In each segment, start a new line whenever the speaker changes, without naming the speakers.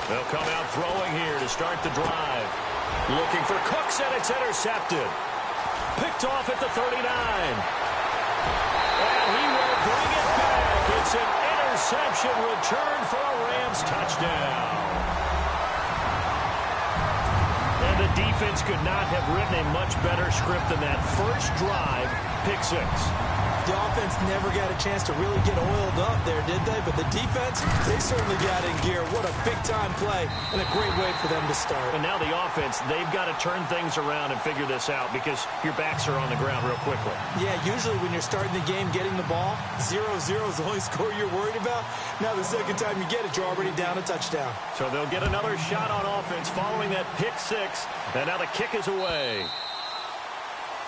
They'll come out throwing here to start the drive. Looking for Cooks, and it's intercepted. Picked off at the 39. And he will bring it back. It's an interception return for a Rams touchdown. And the defense could not have written a much better script than that first drive, pick six.
The offense never got a chance to really get oiled up there, did they? But the defense, they certainly got in gear. What a big-time play and a great way for them to start.
And now the offense, they've got to turn things around and figure this out because your backs are on the ground real quickly.
Yeah, usually when you're starting the game getting the ball, 0-0 is the only score you're worried about. Now the second time you get it, you're already down a touchdown.
So they'll get another shot on offense following that pick six. And now the kick is away.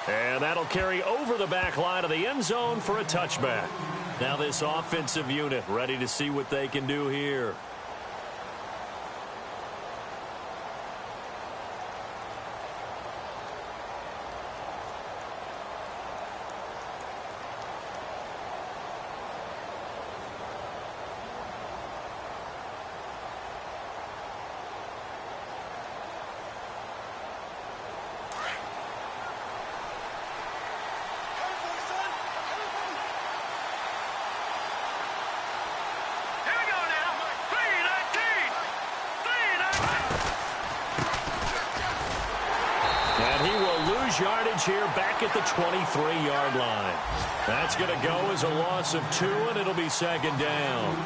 And that'll carry over the back line of the end zone for a touchback. Now this offensive unit ready to see what they can do here. Yardage here back at the 23-yard line. That's going to go as a loss of 2, and it'll be second down.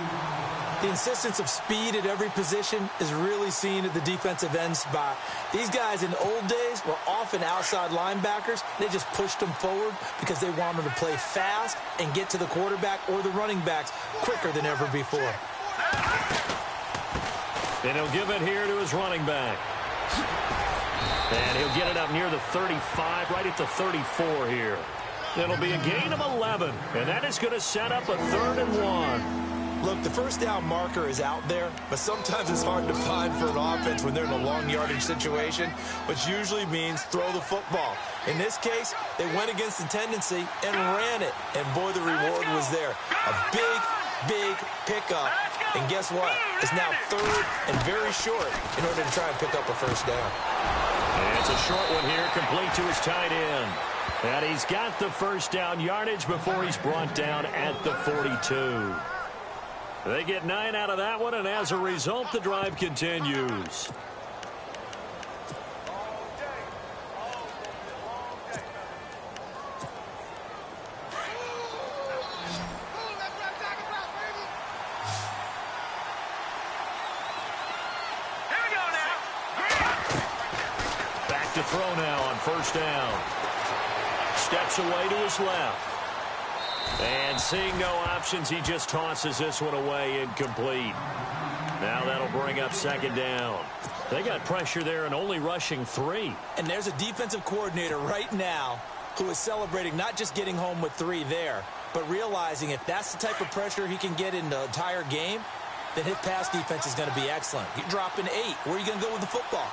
The insistence of speed at every position is really seen at the defensive end spot. These guys in the old days were often outside linebackers. They just pushed them forward because they wanted to play fast and get to the quarterback or the running backs quicker than ever before.
And he'll give it here to his running back. And he'll get it up near the 35, right at the 34 here. It'll be a gain of 11, and that is going to set up a 3rd and 1.
Look, the first down marker is out there, but sometimes it's hard to find for an offense when they're in a long yardage situation, which usually means throw the football. In this case, they went against the tendency and ran it, and boy, the reward was there. A big pickup, and guess what? It's now 3rd and very short in order to try and pick up a first down.
And it's a short one here, complete to his tight end. And he's got the first down yardage before he's brought down at the 42. They get 9 out of that one, and as a result, the drive continues. To throw now on first down. Steps away to his left. And seeing no options, he just tosses this one away, incomplete. Now that'll bring up second down. They got pressure there and only rushing 3.
And there's a defensive coordinator right now who is celebrating not just getting home with 3 there, but realizing if that's the type of pressure he can get in the entire game, then his pass defense is going to be excellent. You're dropping 8. Where are you going to go with the football?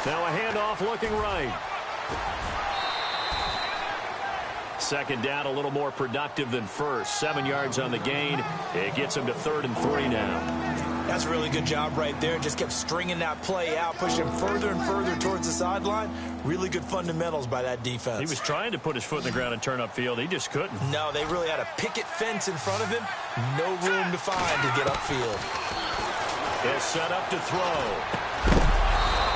Now a handoff looking right. Second down a little more productive than first. 7 yards on the gain. It gets him to 3rd and 3 now.
That's a really good job right there. Just kept stringing that play out, pushing further and further towards the sideline. Really good fundamentals by that defense.
He was trying to put his foot in the ground and turn upfield. He just couldn't.
No, they really had a picket fence in front of him. No room to find to get upfield.
He'll set up to throw.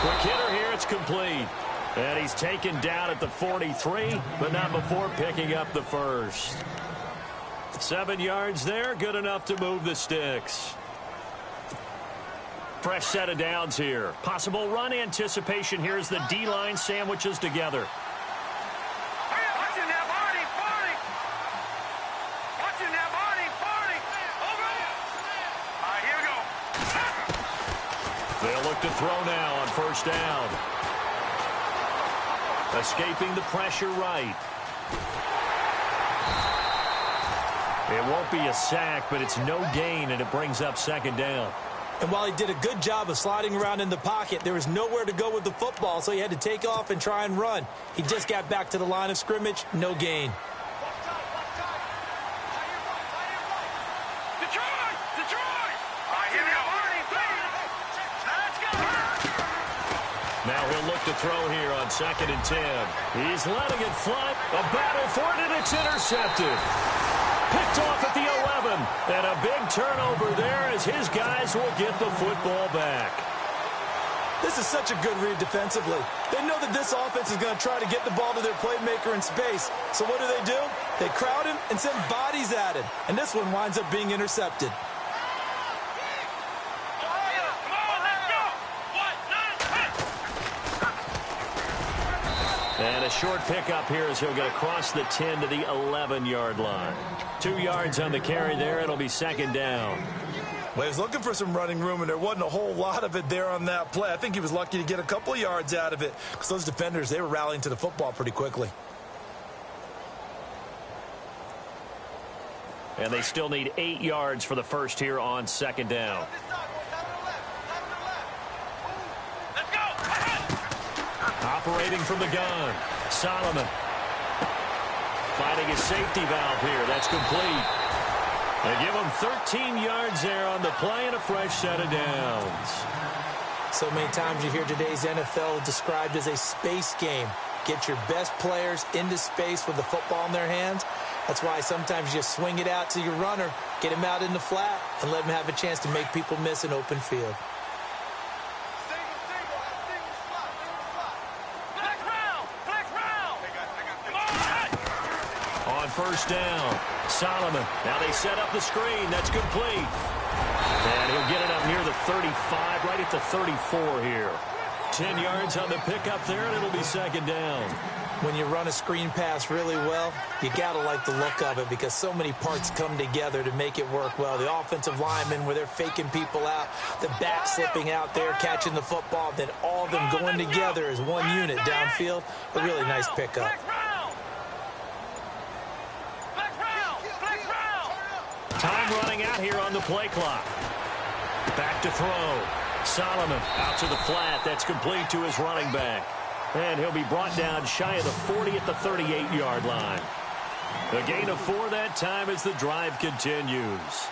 Quick hitter here, it's complete. And he's taken down at the 43, but not before picking up the first. 7 yards there, good enough to move the sticks. Fresh set of downs here. Possible run anticipation here as the D-line sandwiches together. They'll look to throw now on first down. Escaping the pressure right. It won't be a sack, but it's no gain, and it brings up second down.
And while he did a good job of sliding around in the pocket, there was nowhere to go with the football, so he had to take off and try and run. He just got back to the line of scrimmage, no gain.
Detroit! Detroit!
Back to throw here on 2nd and 10. He's letting it fly. A battle for it, and it's intercepted. Picked off at the 11. And a big turnover there as his guys will get the football back.
This is such a good read defensively. They know that this offense is going to try to get the ball to their playmaker in space. So what do? They crowd him and send bodies at him. And this one winds up being intercepted.
And a short pickup here as he'll get across the 10 to the 11-yard line. 2 yards on the carry there. It'll be 2nd down.
Well, he was looking for some running room, and there wasn't a whole lot of it there on that play. I think he was lucky to get a couple of yards out of it because those defenders, they were rallying to the football pretty quickly.
And they still need 8 yards for the first here on 2nd down. Operating from the gun, Solomon. Finding his safety valve here. That's complete. They give him 13 yards there on the play and a fresh set of downs.
So many times you hear today's NFL described as a space game. Get your best players into space with the football in their hands. That's why sometimes you swing it out to your runner, get him out in the flat, and let him have a chance to make people miss an open field.
On 1st down, Solomon. Now they set up the screen. That's complete. And he'll get it up near the 35, right at the 34 here. 10 yards on the pickup there, and it'll be 2nd down.
When you run a screen pass really well, you got to like the look of it because so many parts come together to make it work well. The offensive linemen, where they're faking people out, the back slipping out there, catching the football, then all of them going together as one unit downfield. A really nice pickup.
Time running out here on the play clock. Back to throw. Solomon out to the flat. That's complete to his running back. And he'll be brought down shy of the 40 at the 38-yard line. A gain of 4 that time as the drive continues.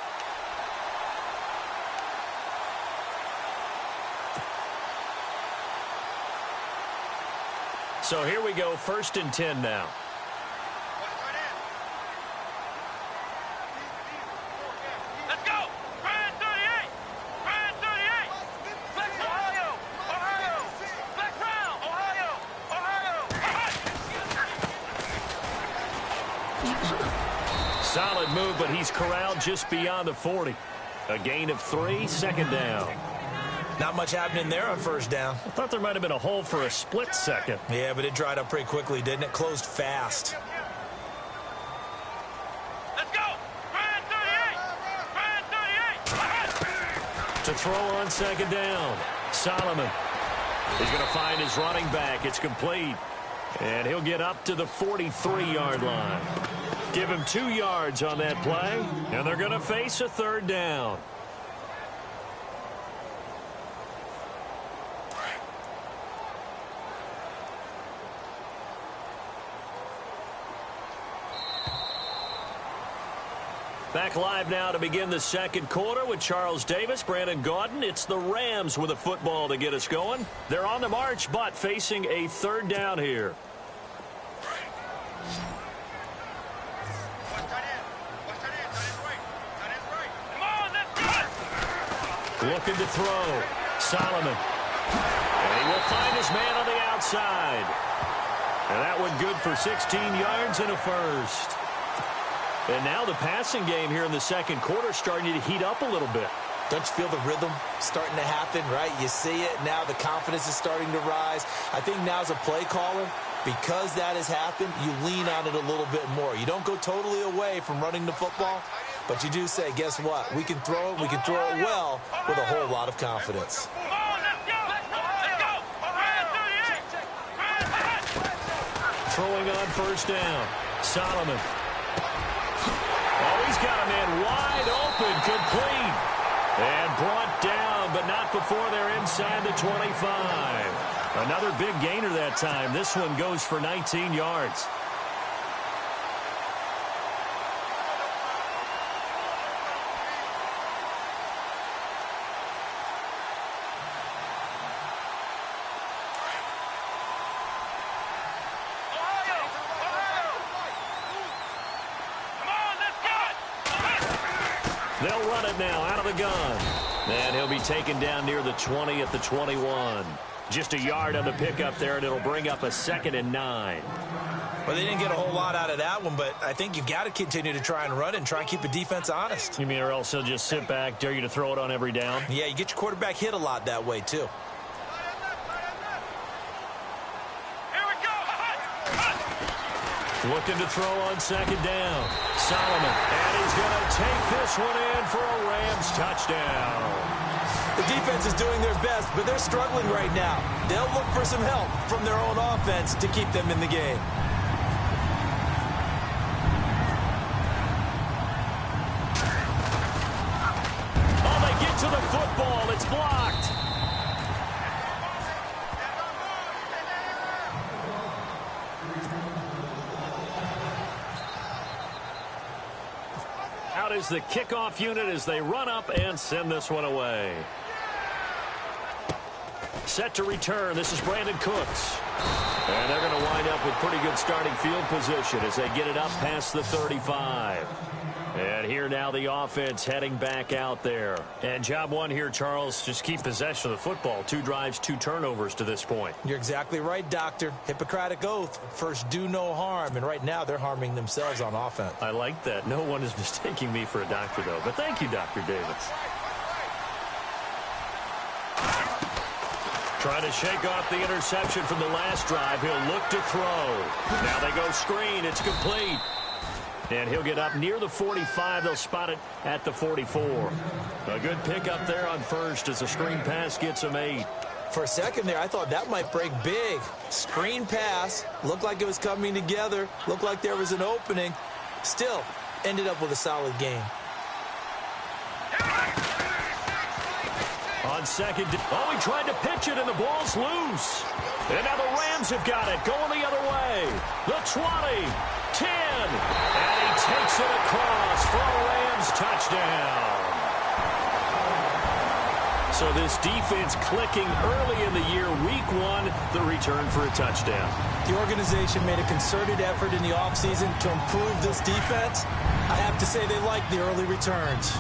So here we go, 1st and 10 now. Solid move, but he's corralled just beyond the 40. A gain of 3, 2nd down.
Not much happening there on 1st down.
I thought there might have been a hole for a split second.
Yeah, but it dried up pretty quickly, didn't it? Closed fast.
Let's go! Grand 38!
To throw on 2nd down. Solomon. He's going to find his running back. It's complete. And he'll get up to the 43-yard line. Give him 2 yards on that play, and they're going to face a 3rd down. Back live now to begin the 2nd quarter with Charles Davis, Brandon Gaudin. It's the Rams with a football to get us going. They're on the march, but facing a 3rd down here. Looking to throw. Solomon. And he will find his man on the outside. And that one good for 16 yards and a first. And now the passing game here in the 2nd quarter starting to heat up a little bit.
Don't you feel the rhythm starting to happen, right? You see it. Now the confidence is starting to rise. I think now as a play caller, because that has happened, you lean on it a little bit more. You don't go totally away from running the football, but you do say, guess what? We can throw it. We can throw it well with a whole lot of confidence.
Throwing on 1st down. Solomon. Oh, he's got a man wide open, complete. And brought down, but not before they're inside the 25. Another big gainer that time. This one goes for 19 yards. They'll run it now out of the gun. And he'll be taken down near the 20 at the 21. Just a yard on the pickup there, and it'll bring up a 2nd and 9.
Well, they didn't get a whole lot out of that one, but I think you've got to continue to try and run and try and keep the defense honest.
You mean or else he'll just sit back, dare you to throw it on every down?
Yeah, you get your quarterback hit a lot that way, too.
Here we go.
Looking to throw on 2nd down. Solomon, and he's going to take this one in for a Rams touchdown.
The defense is doing their best, but they're struggling right now. They'll look for some help from their own offense to keep them in the game.
Oh, they get to the football. It's blocked. Out is the kickoff unit as they run up and send this one away. Set to return. This is Brandon Cooks. And they're going to wind up with pretty good starting field position as they get it up past the 35. And here now the offense heading back out there. And job one here, Charles, just keep possession of the football. 2 drives, 2 turnovers to this point.
You're exactly right, Doctor. Hippocratic oath. First, do no harm. And right now, they're harming themselves on offense.
I like that. No one is mistaking me for a doctor, though. But thank you, Dr. Davis. Trying to shake off the interception from the last drive. He'll look to throw. Now they go screen. It's complete. And he'll get up near the 45. They'll spot it at the 44. A good pickup there on first as the screen pass gets him 8.
For a second there, I thought that might break big. Screen pass. Looked like it was coming together. Looked like there was an opening. Still, ended up with a solid game.
On 2nd. Oh, he tried to pitch it, and the ball's loose. And now the Rams have got it. Going the other way. The 20. 10. And he takes it across for a Rams touchdown. So this defense clicking early in the year. Week 1, the return for a touchdown.
The organization made a concerted effort in the offseason to improve this defense. I have to say they like the early returns.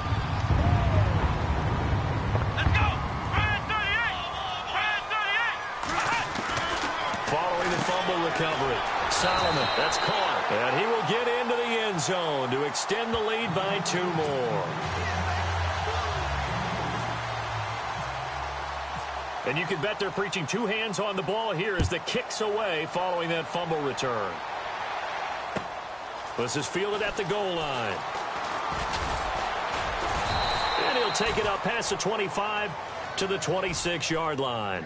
Let's go. Brand 38. Brand 38.
Following the fumble recovery. Solomon, that's caught. And he will get into the end zone to extend the lead by 2 more. And you can bet they're preaching 2 hands on the ball here as the kick's away following that fumble return. This is fielded at the goal line. And he'll take it up past the 25 to the 26-yard line.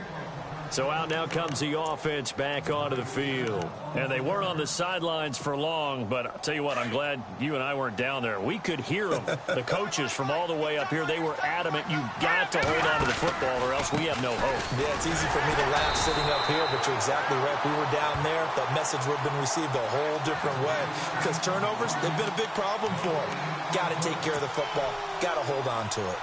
So out now comes the offense back onto the field. And they weren't on the sidelines for long, but I'll tell you what, I'm glad you and I weren't down there. We could hear them. The coaches from all the way up here, they were adamant, you've got to hold on to the football or else we have no hope.
Yeah, it's easy for me to laugh sitting up here, but you're exactly right. If we were down there, that message would have been received a whole different way. Because turnovers, they've been a big problem for them. Got to take care of the football. Got to hold on to it.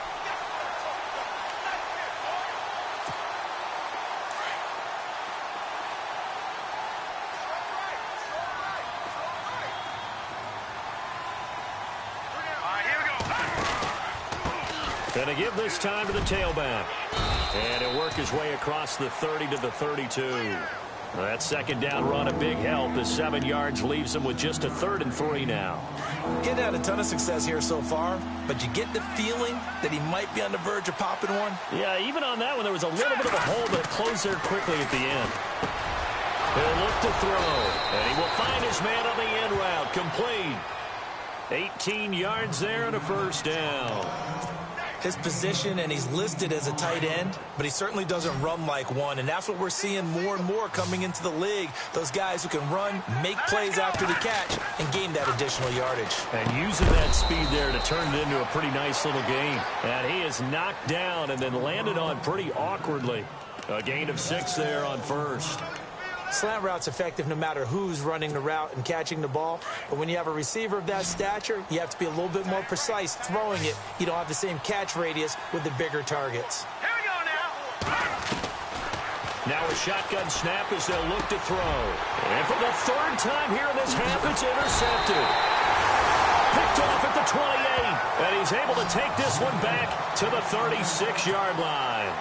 Going to give this time to the tailback. And he'll work his way across the 30 to the 32. That 2nd down run, a big help. The 7 yards leaves him with just a 3rd and 3 now.
Getting had a ton of success here so far, but you get the feeling that he might be on the verge of popping one.
Yeah, even on that one, there was a little bit of a hole, but it closed there quickly at the end. He'll look to throw, and he will find his man on the end route. Complete. 18 yards there and a 1st down.
His position, and he's listed as a tight end, but he certainly doesn't run like one, and that's what we're seeing more and more coming into the league. Those guys who can run, make plays after the catch, and gain that additional yardage.
And using that speed there to turn it into a pretty nice little gain. And he is knocked down and then landed on pretty awkwardly. A gain of 6 there on 1st.
Slant route's effective no matter who's running the route and catching the ball. But when you have a receiver of that stature, you have to be a little bit more precise throwing it. You don't have the same catch radius with the bigger targets.
Here we go now.
Now a shotgun snap as they'll look to throw. And for the 3rd time here in this half, it's intercepted. Picked off at the 28. And he's able to take this one back to the 36-yard line.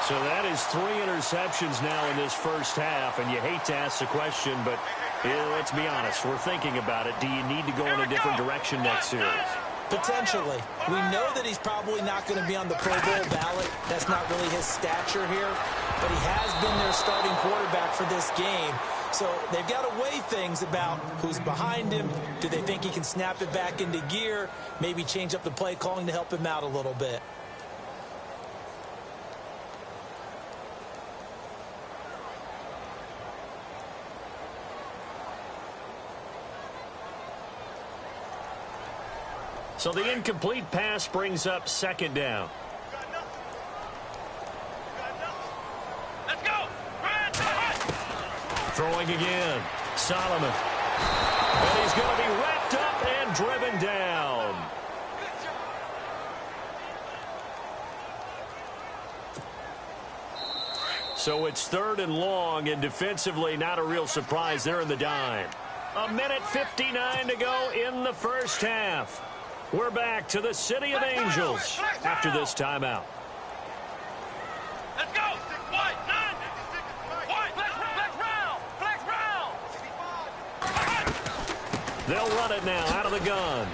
So that is 3 interceptions now in this first half, and you hate to ask the question, but let's be honest, we're thinking about it. Do you need to go in a different direction next series?
Potentially. We know that he's probably not going to be on the Pro Bowl ballot. That's not really his stature here, but he has been their starting quarterback for this game. So they've got to weigh things about who's behind him. Do they think he can snap it back into gear? Maybe change up the play calling to help him out a little bit.
So the incomplete pass brings up second down.
Let's go.
Throwing again. Solomon. And he's going to be wrapped up and driven down. So it's 3rd and long, and defensively not a real surprise there in the dime. 1:59 to go in the first half. We're back to the City of Angels after this timeout.
Let's go. White, nine. White, flex round.
They'll run it now out of the gun.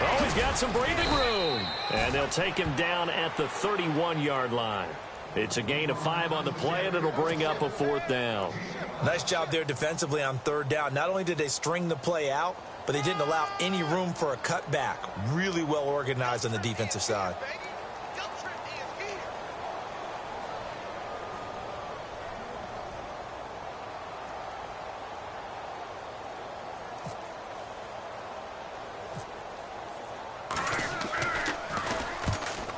Oh, he's got some breathing room. And they'll take him down at the 31-yard line. It's a gain of 5 on the play, and it'll bring up a 4th down.
Nice job there defensively on 3rd down. Not only did they string the play out, but they didn't allow any room for a cutback. Really well organized on the defensive side.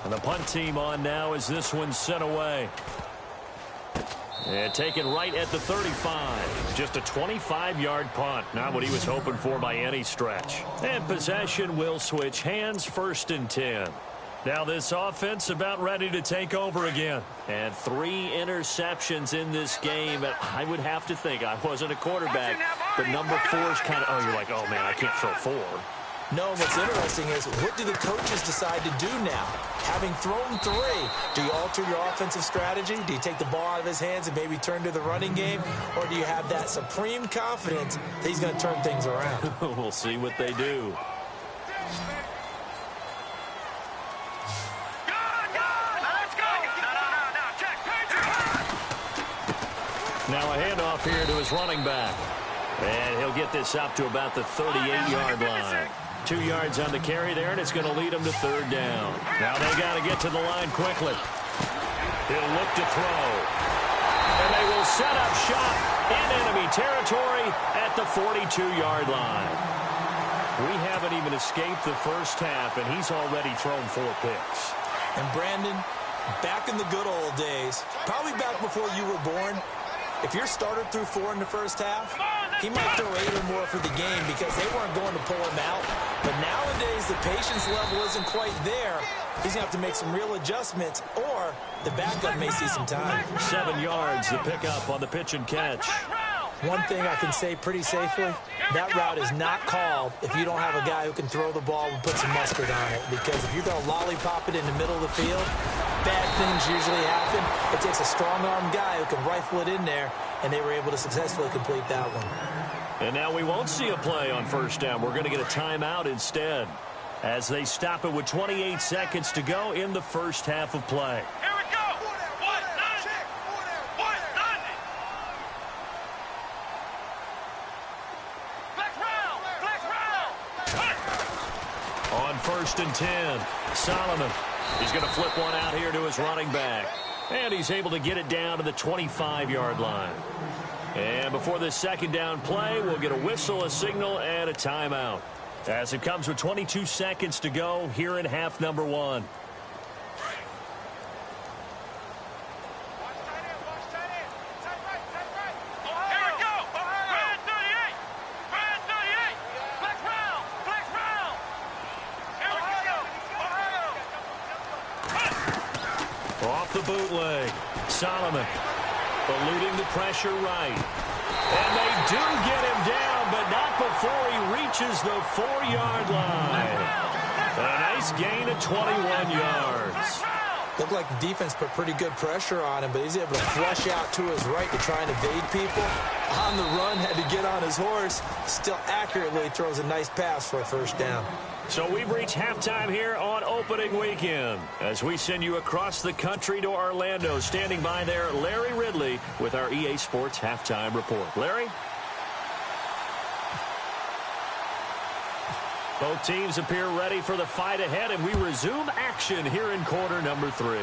And the punt team on now as this one's sent away. And taken right at the 35. Just a 25-yard punt. Not what he was hoping for by any stretch. And possession will switch hands, 1st and 10. Now this offense about ready to take over again. And 3 interceptions in this game. I would have to think, I wasn't a quarterback, but number 4 is kind of, you're like, oh man, I can't throw 4.
No, what's interesting is what do the coaches decide to do now? Having thrown 3, do you alter your offensive strategy? Do you take the ball out of his hands and maybe turn to the running game? Or do you have that supreme confidence that he's going to turn things around?
We'll see what they do.
Let's go. No. Check.
Now a handoff here to his running back. And he'll get this up to about the 38-yard line. 2 yards on the carry there, and it's going to lead him to 3rd down. Now they got to get to the line quickly. He'll look to throw. And they will set up shop in enemy territory at the 42-yard line. We haven't even escaped the first half, and he's already thrown 4 picks.
And Brandon, back in the good old days, probably back before you were born, if your starter threw 4 in the first half, he might throw 8 or more for the game because they weren't going to pull him out. But nowadays, the patience level isn't quite there. He's going to have to make some real adjustments, or the backup may see some time.
7 yards, the pickup on the pitch and catch.
One thing I can say pretty safely, that route is not called if you don't have a guy who can throw the ball and put some mustard on it. Because if you're going to lollipop it in the middle of the field, bad things usually happen. It takes a strong-armed guy who can rifle it in there, and they were able to successfully complete that one.
And now we won't see a play on 1st down. We're going to get a timeout instead as they stop it with 28 seconds to go in the first half of play.
Here we go. White, nine. Flex round.
On 1st and 10, Solomon. He's going to flip one out here to his running back. And he's able to get it down to the 25-yard line. And before this 2nd down play, we'll get a whistle, a signal, and a timeout. As it comes with 22 seconds to go here in half number 1.
Here we go. Brand 38. Flex round. Here we go.
Off the bootleg. Solomon eluding the pressure right. And they do get him down, but not before he reaches the 4-yard line. A nice gain of 21 yards.
Looked like the defense put pretty good pressure on him, but he's able to flush out to his right to try and evade people. On the run, had to get on his horse. Still accurately throws a nice pass for a first down.
So we've reached halftime here on opening weekend. As we send you across the country to Orlando, standing by there, Larry Ridley with our EA Sports Halftime Report. Larry? Both teams appear ready for the fight ahead, and we resume action here in quarter number 3.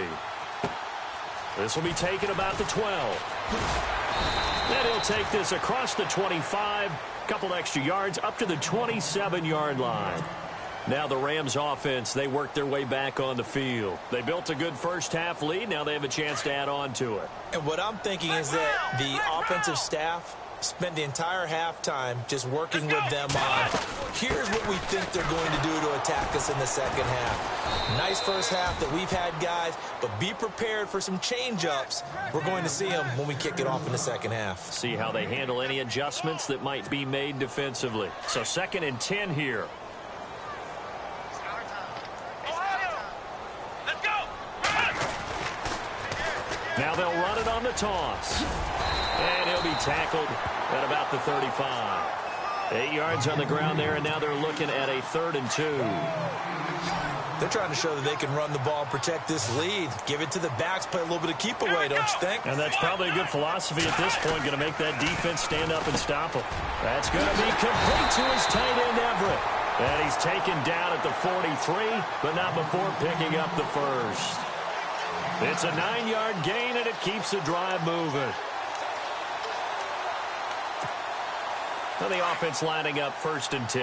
This will be taken about the 12. Then he'll take this across the 25, couple extra yards up to the 27-yard line. Now the Rams offense, they work their way back on the field. They built a good first-half lead. Now they have a chance to add on to it.
And what I'm thinking is that the offensive staff spent the entire halftime just working with them on, here's what we think they're going to do to attack us in the second half. Nice first half that we've had, guys, but be prepared for some change-ups. We're going to see them when we kick it off in the second half.
See how they handle any adjustments that might be made defensively. So 2nd and 10 here. Now they'll run it on the toss. And he'll be tackled at about the 35. 8 yards on the ground there, and now they're looking at a 3rd and 2.
They're trying to show that they can run the ball and protect this lead. Give it to the backs, play a little bit of keep away, don't you think?
And that's probably a good philosophy at this point, going to make that defense stand up and stop them. That's going to be complete to his tight end, Everett. And he's taken down at the 43, but not before picking up the first. It's a 9-yard gain, and it keeps the drive moving. Now the offense lining up 1st and 10.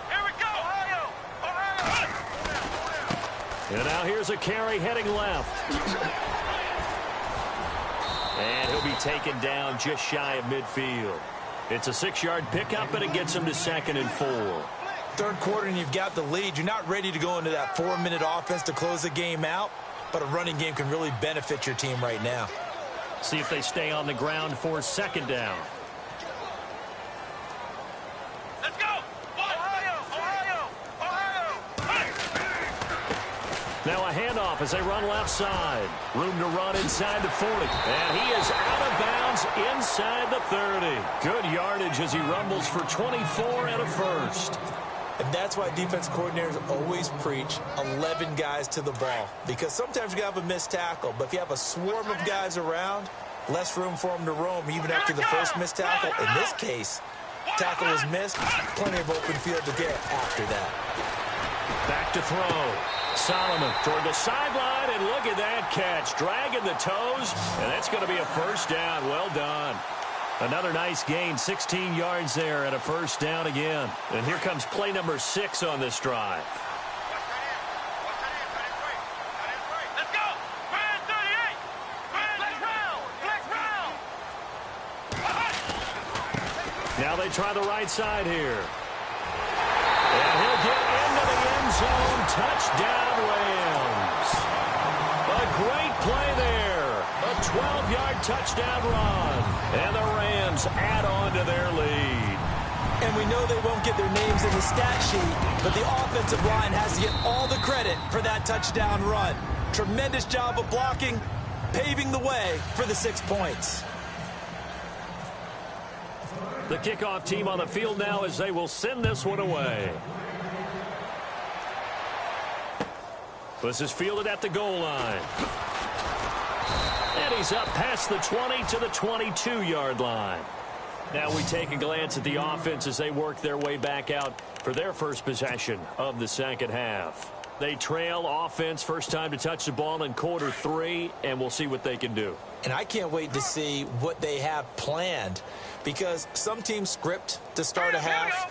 Here we go.
And now here's a carry heading left. And he'll be taken down just shy of midfield. It's a 6-yard pickup, and it gets him to 2nd and 4.
Third quarter and you've got the lead. You're not ready to go into that 4-minute offense to close the game out, but a running game can really benefit your team right now.
See if they stay on the ground for 2nd down.
Let's go. Ohio.
Now a handoff as they run left side. Room to run inside the 40. And he is out of bounds inside the 30. Good yardage as he rumbles for 24 and a first.
And that's why defense coordinators always preach 11 guys to the ball. Because sometimes you have a missed tackle, but if you have a swarm of guys around, less room for them to roam even after the first missed tackle. In this case, tackle was missed, plenty of open field to get after that.
Back to throw. Solomon toward the sideline, and look at that catch. Dragging the toes, and that's going to be a first down. Well done. Another nice gain, 16 yards there and a first down again. And here comes play number 6 on this drive.
Let's go. Brand 38. Flex round.
Now they try the right side here. And he'll get into the end zone. Touchdown, Rams. A great play there. A 12-yard touchdown run. And the Rams add on to their lead.
And we know they won't get their names in the stat sheet, but the offensive line has to get all the credit for that touchdown run. Tremendous job of blocking, paving the way for the 6 points.
The kickoff team on the field now as they will send this one away. This is fielded at the goal line. And he's up past the 20 to the 22-yard line. Now we take a glance at the offense as they work their way back out for their first possession of the second half. They trail offense, first time to touch the ball in quarter 3, and we'll see what they can do.
And I can't wait to see what they have planned, because some teams script to start a half.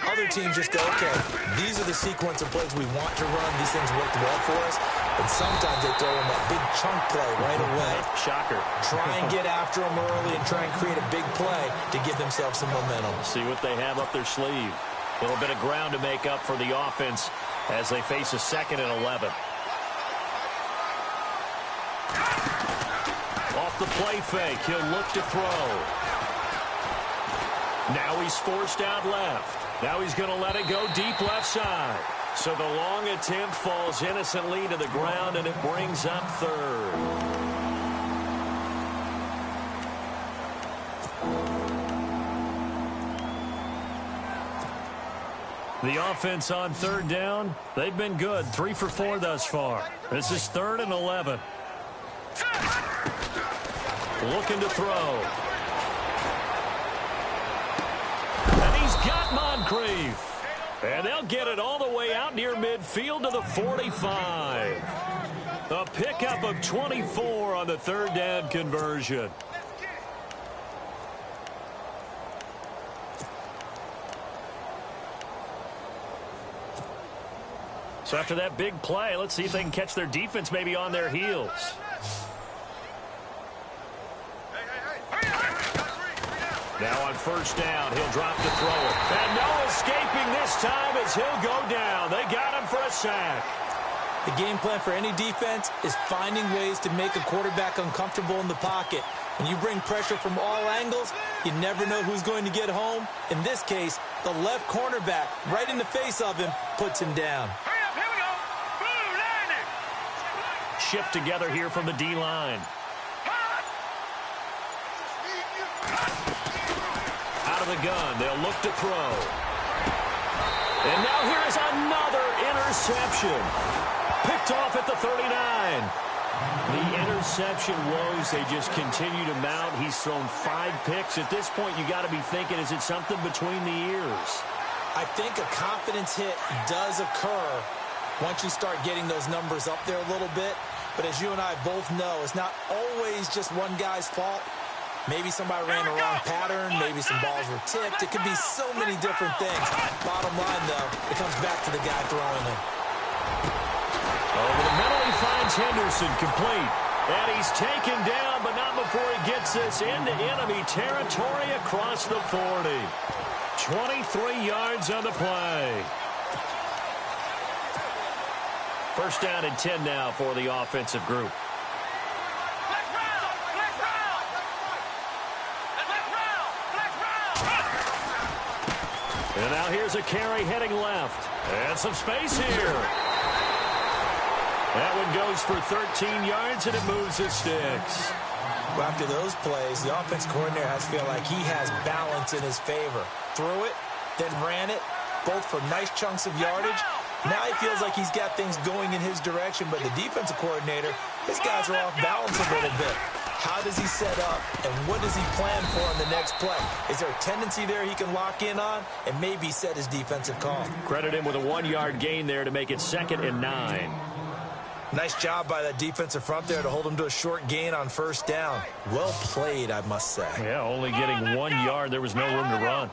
Other teams just go, okay, these are the sequence of plays we want to run. These things worked well for us. And sometimes they throw in that big chunk play right away.
Shocker.
Try and get after them early and try and create a big play to give themselves some momentum.
See what they have up their sleeve. A little bit of ground to make up for the offense as they face a 2nd and 11. Off the play fake, he'll look to throw. Now he's forced out left. Now he's going to let it go deep left side. So the long attempt falls innocently to the ground, and it brings up third. The offense on third down, they've been good. 3 for 4 thus far. This is 3rd and 11. Looking to throw. And he's got Moncrief. And they'll get it all the way out near midfield to the 45. A pickup of 24 on the third down conversion. So after that big play, let's see if they can catch their defense maybe on their heels. Now on first down, he'll drop to throw it. And no escaping this time as he'll go down. They got him for a sack.
The game plan for any defense is finding ways to make a quarterback uncomfortable in the pocket. When you bring pressure from all angles, you never know who's going to get home. In this case, the left cornerback, right in the face of him, puts him down.
Shift together here from the D-line. Out of the gun, they'll look to throw. And now here is another interception. Picked off at the 39. The interception woes, they just continue to mount. He's thrown 5 picks. At this point, you got to be thinking, is it something between the ears?
I think a confidence hit does occur once you start getting those numbers up there a little bit. But as you and I both know, it's not always just one guy's fault. Maybe somebody ran the wrong pattern. Maybe some balls were tipped. It could be so many different things. Bottom line, though, it comes back to the guy throwing them.
Over the middle, he finds Henderson complete. And he's taken down, but not before he gets this into enemy territory across the 40. 23 yards on the play. First down and 10 now for the offensive group. And now here's a carry heading left. And some space here. That one goes for 13 yards, and it moves his sticks.
Well, after those plays, the offense coordinator has to feel like he has balance in his favor. Threw it, then ran it, both for nice chunks of yardage. Now he feels like he's got things going in his direction, but the defensive coordinator, his guys are off balance a little bit. How does he set up, and what does he plan for in the next play? Is there a tendency there he can lock in on and maybe set his defensive call?
Credit him with a 1-yard gain there to make it 2nd and 9.
Nice job by that defensive front there to hold him to a short gain on first down. Well played, I must say.
Yeah, only getting 1 yard. There was no room to run.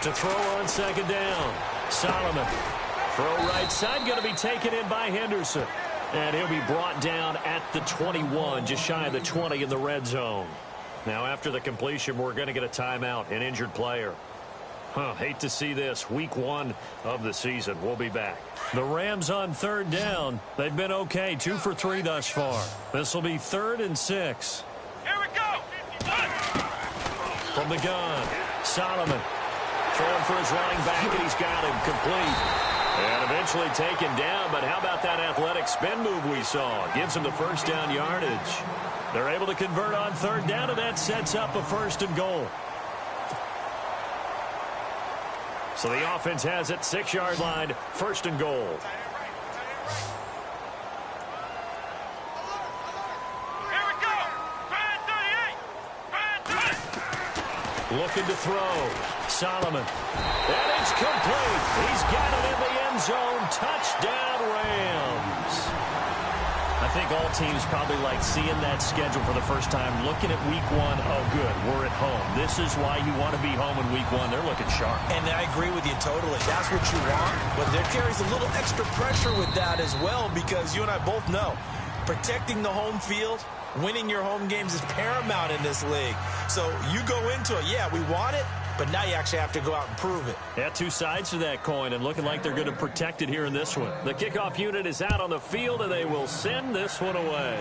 To throw on second down. Solomon. Throw right side, going to be taken in by Henderson. And he'll be brought down at the 21, just shy of the 20 in the red zone. Now after the completion, we're going to get a timeout, an injured player. Hate to see this. Week 1 of the season. We'll be back. The Rams on third down. They've been okay. 2 for 3 thus far. This will be 3rd and 6.
Here we go.
From the gun, Solomon. Throwing for his running back, and he's got him complete. And eventually taken down, but how about that athletic spin move we saw? Gives him the first down yardage. They're able to convert on third down, and that sets up a 1st and goal. So the offense has it, 6-yard line, 1st and goal.
Here we go. Brad 38.
Looking to throw. Solomon. And it's complete. He's got it in the end zone. Touchdown, Rams. I think all teams probably like seeing that schedule for the first time, looking at week 1. Oh, good, we're at home. This is why you want to be home in week 1. They're looking sharp.
And I agree with you totally. That's what you want. But there carries a little extra pressure with that as well, because you and I both know protecting the home field, winning your home games is paramount in this league. So you go into it, yeah, we want it, but now you actually have to go out and prove it.
Yeah, two sides to that coin, and looking like they're going to protect it here in this one. The kickoff unit is out on the field, and they will send this one away.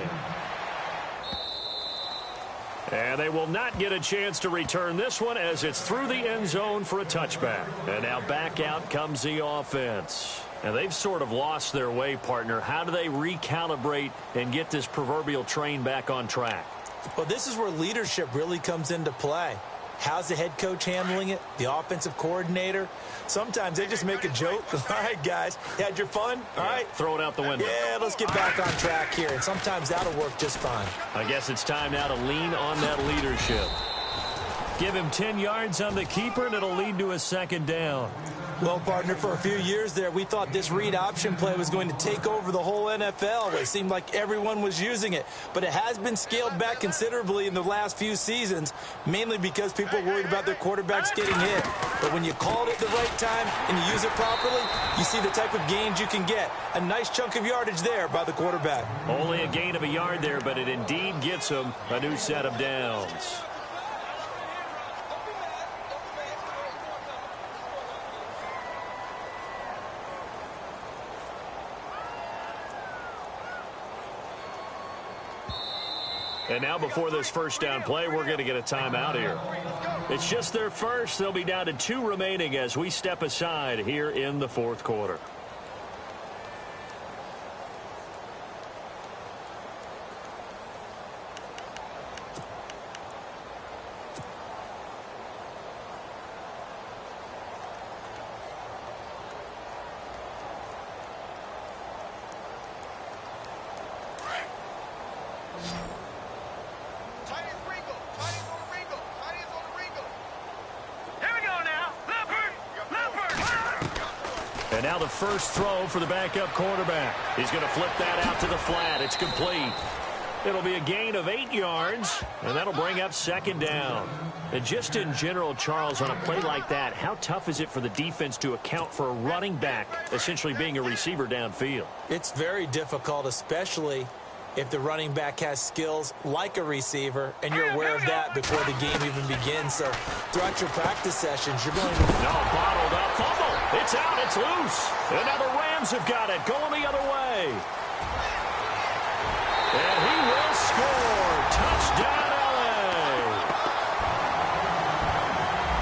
And they will not get a chance to return this one as it's through the end zone for a touchback. And now back out comes the offense. And they've sort of lost their way, partner. How do they recalibrate and get this proverbial train back on track?
Well, this is where leadership really comes into play. How's the head coach handling it? The offensive coordinator? Sometimes they just make a joke. All right, guys, you had your fun? All right.
Throw it out the window.
Yeah, let's get back on track here. And sometimes that'll work just fine.
I guess it's time now to lean on that leadership. Give him 10 yards on the keeper, and it'll lead to a second down.
Well, partner, for a few years there, we thought this read option play was going to take over the whole NFL. It seemed like everyone was using it. But it has been scaled back considerably in the last few seasons, mainly because people are worried about their quarterbacks getting hit. But when you call it at the right time and you use it properly, you see the type of gains you can get. A nice chunk of yardage there by the quarterback.
Only a gain of a yard there, but it indeed gets them a new set of downs. And now before this first down play, we're going to get a timeout here. It's just their first. They'll be down to 2 remaining as we step aside here in the fourth quarter. And now the first throw for the backup quarterback. He's going to flip that out to the flat. It's complete. It'll be a gain of 8 yards, and that'll bring up second down. And just in general, Charles, on a play like that, how tough is it for the defense to account for a running back essentially being a receiver downfield?
It's very difficult, especially if the running back has skills like a receiver, and you're aware of that before the game even begins. So throughout your practice sessions, you're going to...
No, bottled up, fumble. It's out, it's loose. And now the Rams have got it, going the other way. And he will score. Touchdown, LA.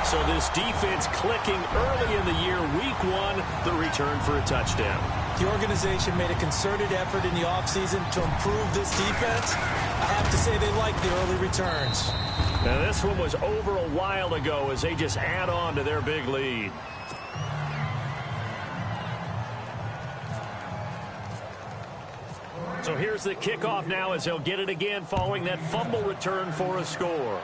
So this defense clicking early in the year, week 1, the return for a touchdown.
The organization made a concerted effort in the offseason to improve this defense. I have to say they like the early returns.
Now this one was over a while ago as they just add on to their big lead. So here's the kickoff now as they'll get it again following that fumble return for a score.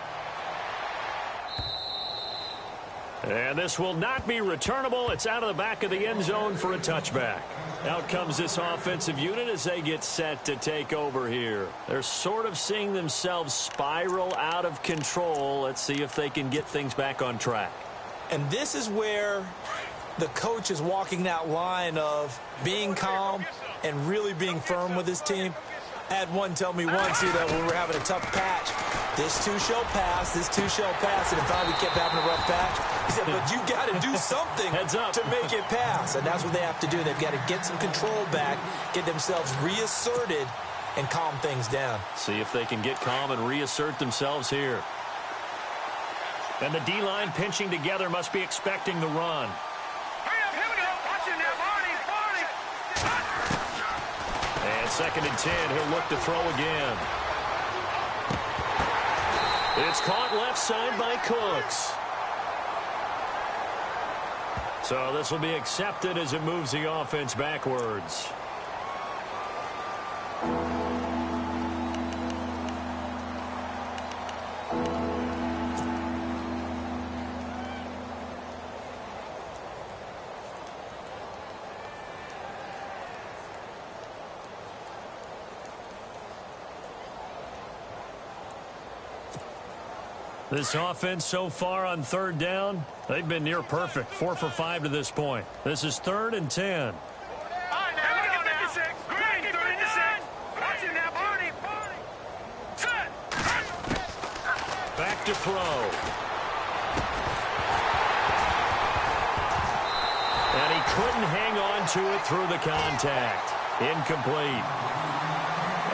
And this will not be returnable. It's out of the back of the end zone for a touchback. Out comes this offensive unit as they get set to take over here. They're sort of seeing themselves spiral out of control. Let's see if they can get things back on track.
And this is where the coach is walking that line of being calm and really being firm with his team. I had one tell me once, when we were having a tough patch, this too shall pass, this too shall pass, and finally we kept having a rough patch. He said, but you got to do something to make it pass, and that's what they have to do. They've got to get some control back, get themselves reasserted, and calm things down.
See if they can get calm and reassert themselves here. And the D-line pinching together must be expecting the run. And 2nd and 10, he'll look to throw again. It's caught left side by Cooks. So this will be accepted as it moves the offense backwards. This offense so far on 3rd down, they've been near perfect. 4 for 5 to this point. This is 3rd and 10. Back to throw. couldn't hang on to it through the contact. Incomplete.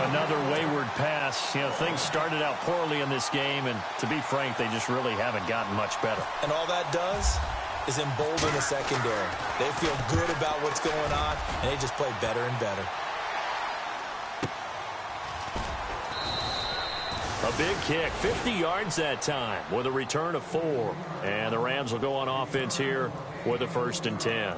Another wayward pass. You know, things started out poorly in this game, and to be frank, they just really haven't gotten much better.
And all that does is embolden the secondary. They feel good about what's going on, and they just play better and better.
A big kick, 50 yards that time with a return of 4. And the Rams will go on offense here with a 1st and 10.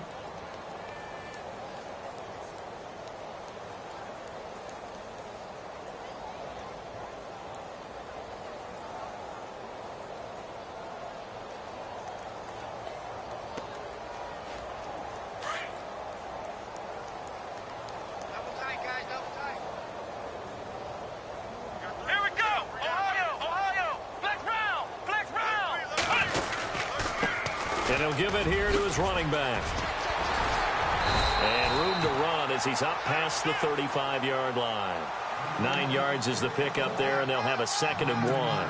And he'll give it here to his running back. And room to run as he's up past the 35-yard line. 9 yards is the pickup there, and they'll have a 2nd and 1.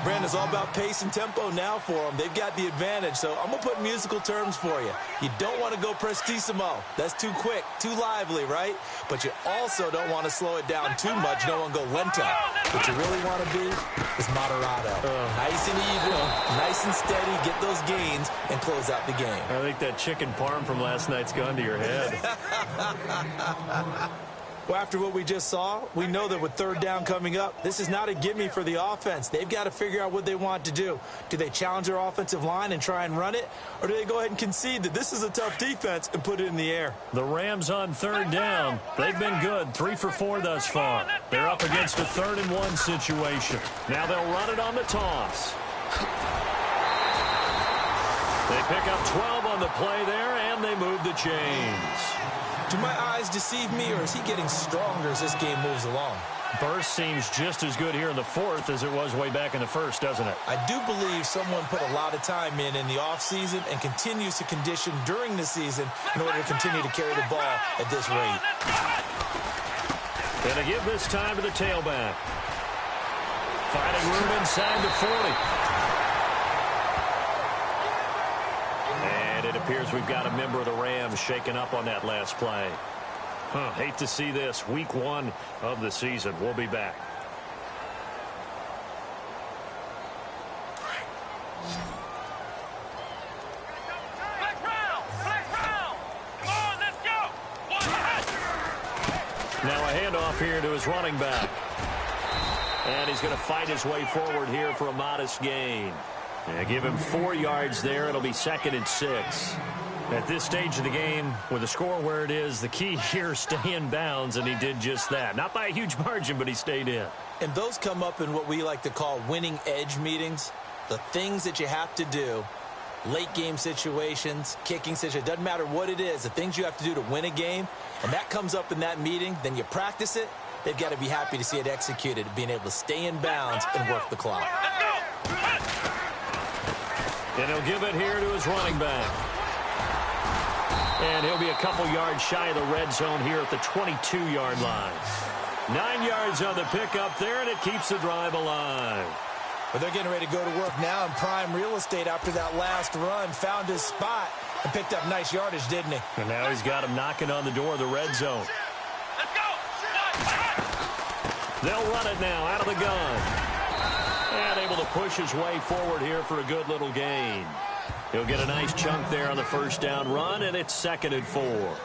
Brandon, it's all about pace and tempo now for them. They've got the advantage, so I'm going to put musical terms for you. You don't want to go prestissimo. That's too quick, too lively, right? But you also don't want to slow it down too much. You don't want to go lento. What you really want to be is moderato. Nice and even, nice and steady, get those gains, and close out the game.
I think that chicken parm from last night's gone to your head.
Well, after what we just saw, we know that with 3rd down coming up, this is not a gimme for the offense. They've got to figure out what they want to do. Do they challenge their offensive line and try and run it? Or do they go ahead and concede that this is a tough defense and put it in the air?
The Rams on 3rd down. They've been good, 3 for 4 thus far. They're up against a 3rd and 1 situation. Now they'll run it on the toss. They pick up 12 on the play there, and they move the chains.
Do my eyes deceive me, or is he getting stronger as this game moves along?
Burst seems just as good here in the 4th as it was way back in the 1st, doesn't it?
I do believe someone put a lot of time in the offseason and continues to condition during the season in order to continue to carry the ball at this rate.
Going to give this time to the tailback. Finding room inside the 40. And it appears we've got a member of the Rams shaken up on that last play. Hate to see this. Week 1 of the season. We'll be back. Now a handoff here to his running back. And he's going to fight his way forward here for a modest gain. And give him 4 yards there. It'll be 2nd and 6. At this stage of the game, with the score where it is, the key here is stay in bounds, and he did just that. Not by a huge margin, but he stayed in.
And those come up in what we like to call winning edge meetings. The things that you have to do, late game situations, kicking situations, doesn't matter what it is, the things you have to do to win a game, and that comes up in that meeting, then you practice it. They've got to be happy to see it executed, being able to stay in bounds and work the clock.
And he'll give it here to his running back. And he'll be a couple yards shy of the red zone here at the 22-yard line. 9 yards on the pickup there, and it keeps the drive alive.
But they're getting ready to go to work now in prime real estate after that last run. Found his spot and picked up nice yardage, didn't he?
And now he's got him knocking on the door of the red zone.
Let's go.
They'll run it now out of the gun. And able to push his way forward here for a good little gain. He'll get a nice chunk there on the first down run, and it's 2nd and 4.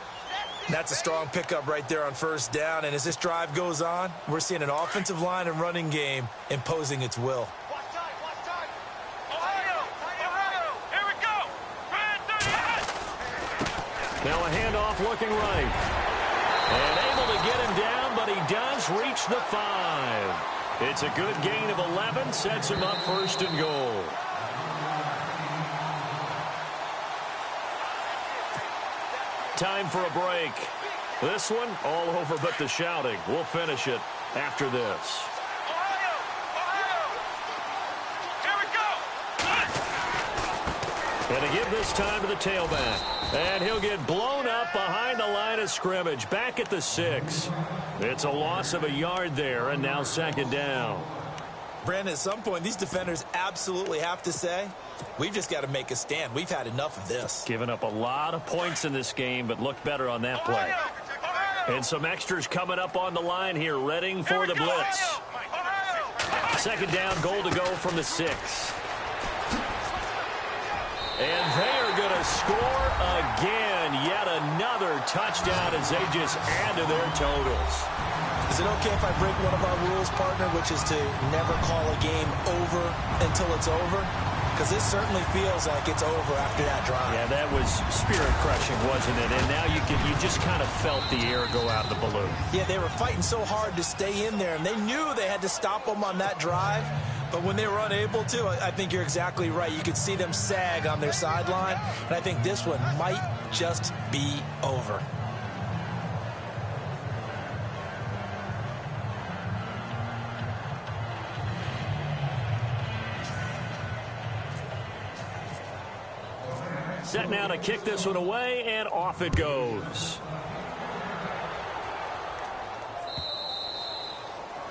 That's a strong pickup right there on first down. And as this drive goes on, we're seeing an offensive line and running game imposing its will.
Ohio, here we go.
Now a handoff looking right. And able to get him down, but he does reach the 5. It's a good gain of 11, sets him up 1st and goal. Time for a break. This one all over but the shouting. We'll finish it after this. And to give this time to the tailback. And he'll get blown up behind the line of scrimmage. Back at the 6. It's a loss of a yard there, and now 2nd down.
Brandon, at some point, these defenders absolutely have to say, we've just got to make a stand. We've had enough of this.
Giving up a lot of points in this game, but looked better on that play. And some extras coming up on the line here, readying for the blitz. Second down, goal to go from the 6. And they are going to score again. Yet another touchdown as they just add to their totals.
Is it okay if I break one of our rules, partner, which is to never call a game over until it's over? Because this certainly feels like it's over after that drive.
Yeah, that was spirit-crushing, wasn't it? And now you just kind of felt the air go out of the balloon.
Yeah, they were fighting so hard to stay in there, and they knew they had to stop them on that drive. But when they were unable to, I think you're exactly right. You could see them sag on their sideline, and I think this one might just be over.
Set now to kick this one away, and off it goes.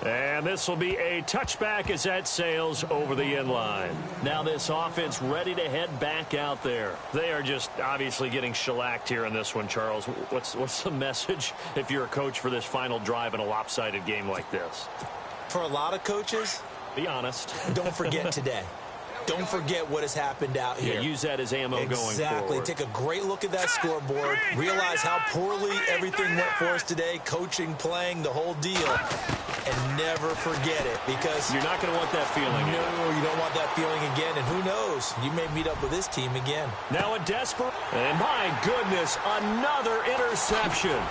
And this will be a touchback as that sails over the end line. Now this offense ready to head back out there. They are just obviously getting shellacked here in this one, Charles. What's the message if you're a coach for this final drive in a lopsided game like this?
For a lot of coaches,
be honest.
Don't forget today. Don't forget what has happened out here.
Yeah, use that as ammo going forward.
Exactly. Take a great look at that scoreboard. Realize how poorly everything went for us today. Coaching, playing, the whole deal. And never forget it, because
you're not going to want that feeling.
No, you don't want that feeling again. And who knows? You may meet up with this team again.
Now a desperate. And my goodness, another interception.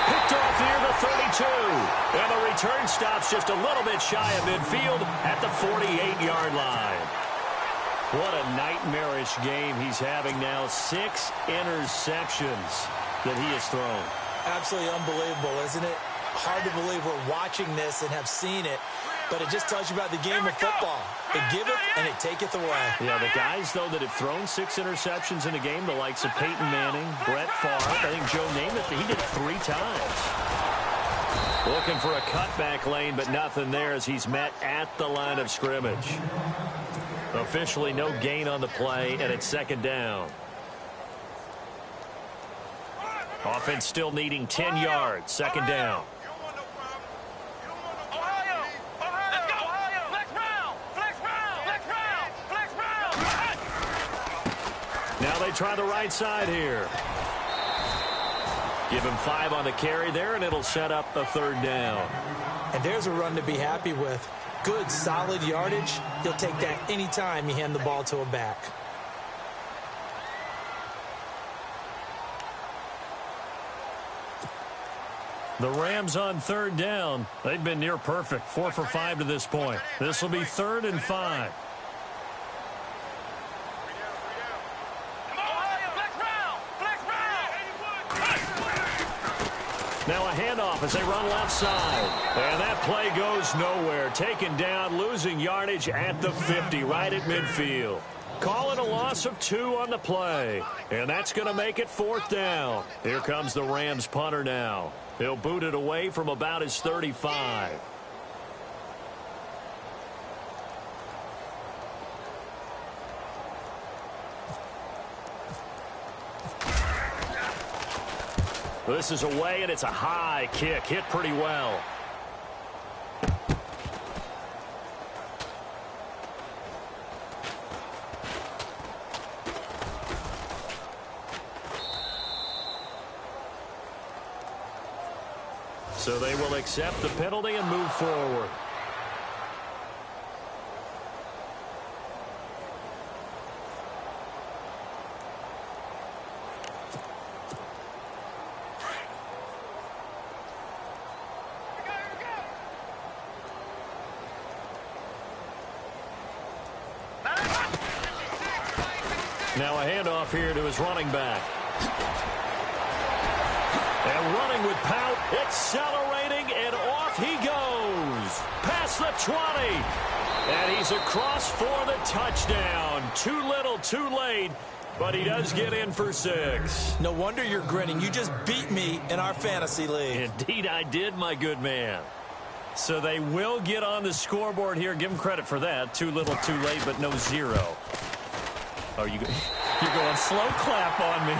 Picked off near the 32. And the return stops just a little bit shy of midfield at the 48-yard line. What a nightmarish game he's having now. 6 interceptions that he has thrown.
Absolutely unbelievable, isn't it? Hard to believe we're watching this and have seen it, but it just tells you about the game of football. It giveth and it taketh away.
Yeah, the guys, though, that have thrown 6 interceptions in a game, the likes of Peyton Manning, Brett Favre, I think Joe Namath, he did it 3 times. Looking for a cutback lane, but nothing there as he's met at the line of scrimmage. Officially no gain on the play, and it's second down. Offense still needing 10 yards. Second down. Now they try the right side here. Give him 5 on the carry there, and it'll set up the third down.
And there's a run to be happy with. Good, solid yardage. He'll take that anytime you hand the ball to a back.
The Rams on third down. They've been near perfect. 4 for 5 to this point. This will be 3rd and 5. Now a handoff as they run left side. And that play goes nowhere. Taken down, losing yardage at the 50, right at midfield. Calling a loss of 2 on the play. And that's going to make it 4th down. Here comes the Rams punter now. He'll boot it away from about his 35. This is away, and it's a high kick. Hit pretty well. So they will accept the penalty and move forward. Now a handoff here to his running back. And running with pout, accelerating, and off he goes. Past the 20. And he's across for the touchdown. Too little, too late, but he does get in for 6.
No wonder you're grinning. You just beat me in our fantasy league.
Indeed I did, my good man. So they will get on the scoreboard here. Give them credit for that. Too little, too late, but no zero. Oh, you're going slow clap on me.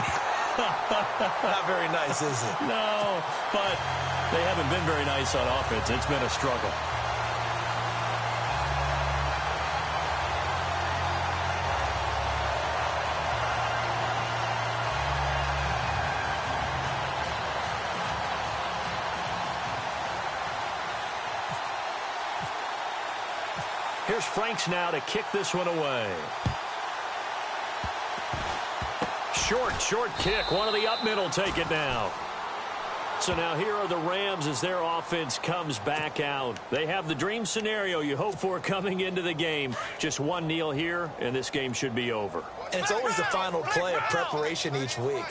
Not very nice, is it?
No, but they haven't been very nice on offense. It's been a struggle. Here's Franks now to kick this one away. Short kick. One of the up middle take it now. So now here are the Rams as their offense comes back out. They have the dream scenario you hope for coming into the game. Just one kneel here, and this game should be over.
And it's always the final play of preparation each week.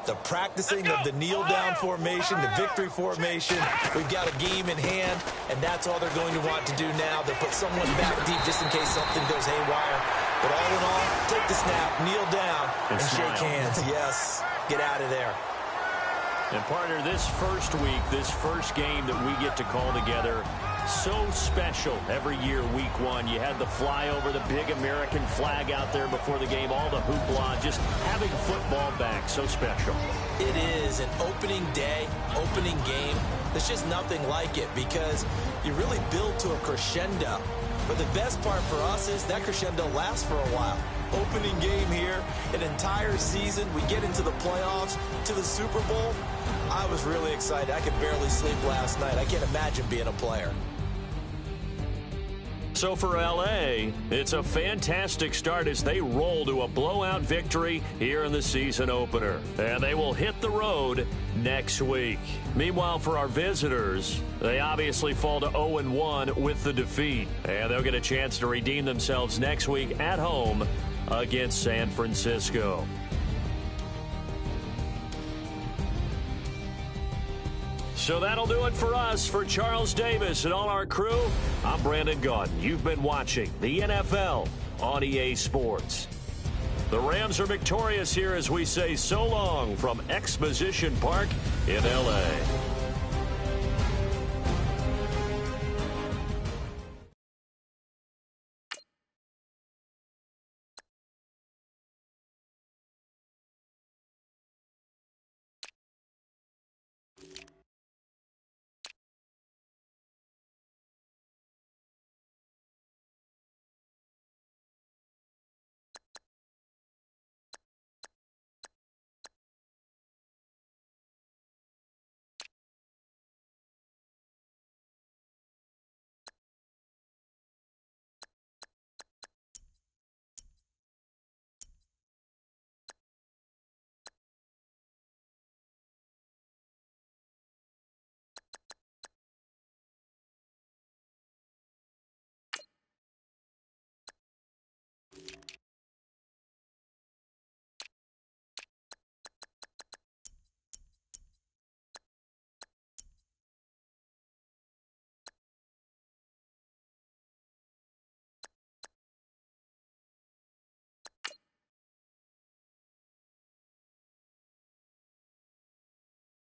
The practicing of the kneel-down formation, the victory formation. We've got a game in hand, and that's all they're going to want to do now. They'll put someone back deep just in case something goes haywire. But all in all, take the snap, kneel down, and shake hands. Yes, get out of there.
And partner, this first week, this first game that we get to call together, so special every year, week one. You had the flyover, the big American flag out there before the game, all the hoopla, just having football back, so special.
It is an opening day, opening game. There's just nothing like it because you really build to a crescendo. But the best part for us is that crescendo lasts for a while. Opening game here, an entire season. We get into the playoffs, to the Super Bowl. I was really excited. I could barely sleep last night. I can't imagine being a player.
So for LA, it's a fantastic start as they roll to a blowout victory here in the season opener. And they will hit the road next week. Meanwhile, for our visitors, they obviously fall to 0-1 with the defeat. And they'll get a chance to redeem themselves next week at home against San Francisco. So that'll do it for us. For Charles Davis and all our crew, I'm Brandon Gaudin. You've been watching the NFL on EA Sports. The Rams are victorious here as we say so long from Exposition Park in L.A.